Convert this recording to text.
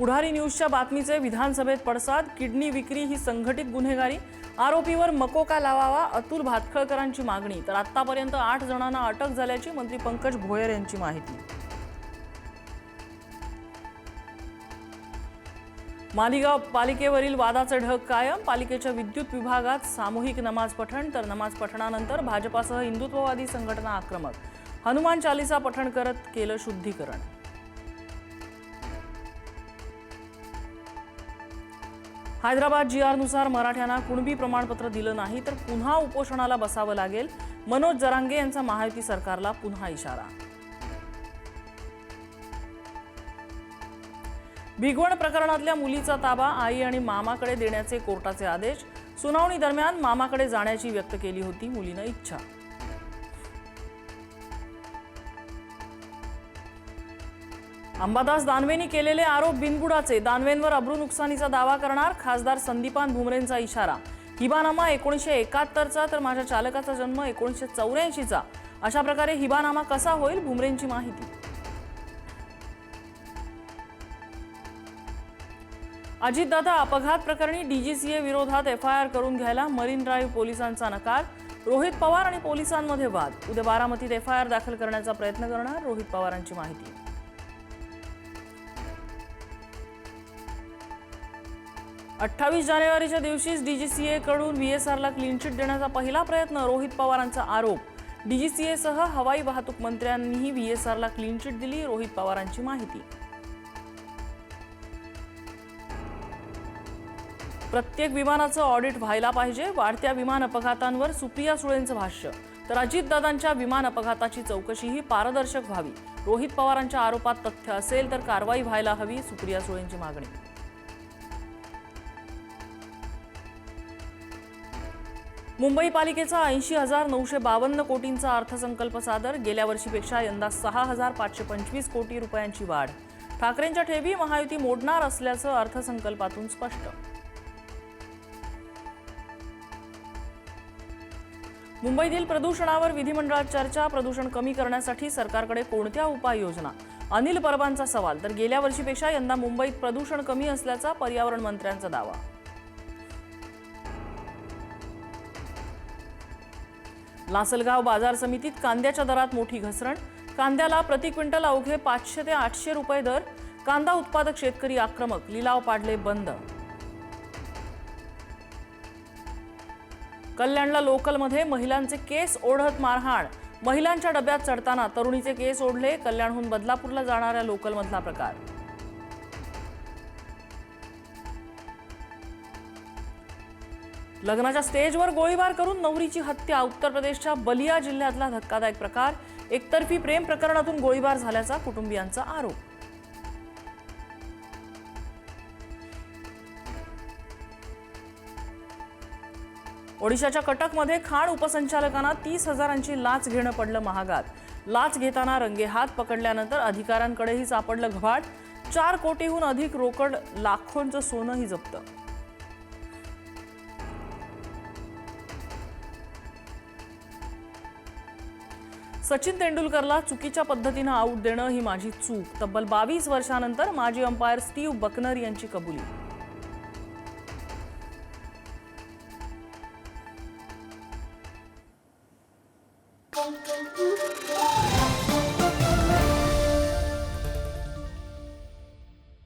पुढारी न्यूजच्या बातमीचे विधानसभेत पडसाद। किडनी विक्री ही संघटित गुन्हेगारी, आरोपीवर मकोका लावावा अतुल भातखळकरांची मागणी। तर आतापर्यंत 8 जणांना अटक झाल्याची मंत्री पंकज भोयर यांची माहिती। मालीगाव पालिकेवरील वादाचे ढग कायम। पालिकेच्या विद्युत विभागात सामूहिक नमाज पठण, तर नमाज पठणानंतर भाजपासह हिंदुत्ववादी संघटना आक्रमक। हनुमान चालीसा पठण करत केलं शुद्धीकरण। हैदराबाद जीआरनुसार मराठ्यांना कुणबी प्रमाणपत्र दिलं नाही तर पुन्हा उपोषणाला बसावं लागेल। मनोज जरांगे यांचा महायुती सरकारला पुन्हा इशारा। भिगवण प्रकरणातल्या मुलीचा ताबा आई आणि मामाकडे देण्याचे कोर्टाचे आदेश। सुनावणी दरम्यान मामाकडे जाण्याची व्यक्त केली होती मुलीनं इच्छा। अंबादास दानवेंनी केलेले आरोप बिनबुडाचे। दानवेंवर अब्रू नुकसानीचा दावा करणार खासदार संदीपान भुमरेंचा इशारा। हिबानामा 1971चा तर माझ्या चालकाचा जन्म 1984चा। अशा प्रकारे हिबानामा कसा होईल, भुमरेंची माहिती। अजितदादा अपघात प्रकरणी डीजीसीए विरोधात एफआयआर करून घ्यायला मरीन ड्राईव्ह पोलिसांचा नकार। रोहित पवार आणि पोलिसांमध्ये वाद। उद्या बारामतीत एफआयआर दाखल करण्याचा प्रयत्न करणार, रोहित पवारांची माहिती। 28 जानेवारीच्या दिवशीच डीजीसीए कडून व्हीएसआरला क्लीन चिट देण्याचा पहिला प्रयत्न, रोहित पवारांचा आरोप। डीजीसीएसह हवाई वाहतूक मंत्र्यांनीही व्हीएसआरला क्लीन चिट दिली, रोहित पवारांची माहिती। प्रत्येक विमानाचं ऑडिट व्हायला पाहिजे, वाढत्या विमान अपघातांवर सुप्रिया सुळेंचं भाष्य। तर अजितदादांच्या विमान अपघाताची चौकशीही पारदर्शक व्हावी। रोहित पवारांच्या आरोपात तथ्य असेल तर कारवाई व्हायला हवी, सुप्रिया सुळेंची मागणी। मुंबई पालिकेचा 80,952 कोटींचा अर्थसंकल्प सादर। गेल्या वर्षीपेक्षा यंदा 6,525 कोटी रुपयांची वाढ। ठाकरेंच्या ठेवी महायुती मोडणार असल्याचं अर्थसंकल्पातून स्पष्ट। मुंबईतील प्रदूषणावर विधिमंडळात चर्चा। प्रदूषण कमी करण्यासाठी सरकारकडे कोणत्या उपाययोजना, अनिल परबांचा सवाल। तर गेल्या वर्षीपेक्षा यंदा मुंबईत प्रदूषण कमी असल्याचा पर्यावरण मंत्र्यांचा दावा। लासलगाव बाजार समितीत कांद्याच्या दरात मोठी घसरण। कांद्याला प्रति क्विंटल अवघे 500 ते 800 रुपये दर। कांदा उत्पादक शेतकरी आक्रमक, लिलाव पाडले बंद। कल्याणला लोकलमध्ये महिलांचे केस ओढत मारहाण। महिलांच्या डब्यात चढताना तरुणीचे केस ओढले। कल्याणहून बदलापूरला जाणाऱ्या लोकलमधला प्रकार। लग्नाच्या स्टेजवर गोळीबार करून नवरीची हत्या। उत्तर प्रदेशच्या बलिया जिल्ह्यातला धक्कादायक प्रकार। एकतर्फी प्रेम प्रकरणातून गोळीबार झाल्याचा कुटुंबियांचा आरोप। ओडिशाच्या कटकमध्ये खाण उपसंचालकांना 30,000ची लाच घेणं पडलं महागात। लाच घेताना रंगेहात पकडल्यानंतर अधिकाऱ्यांकडेही सापडलं घबाड। 4 कोटीहून अधिक रोकड, लाखोंचं सोनंही जप्त। सचिन तेंडुलकरला चुकीच्या पद्धतीनं आऊट देणं ही माझी चूक। तब्बल 22 वर्षांनंतर माजी अंपायर स्टीव्ह बकनर यांची कबुली।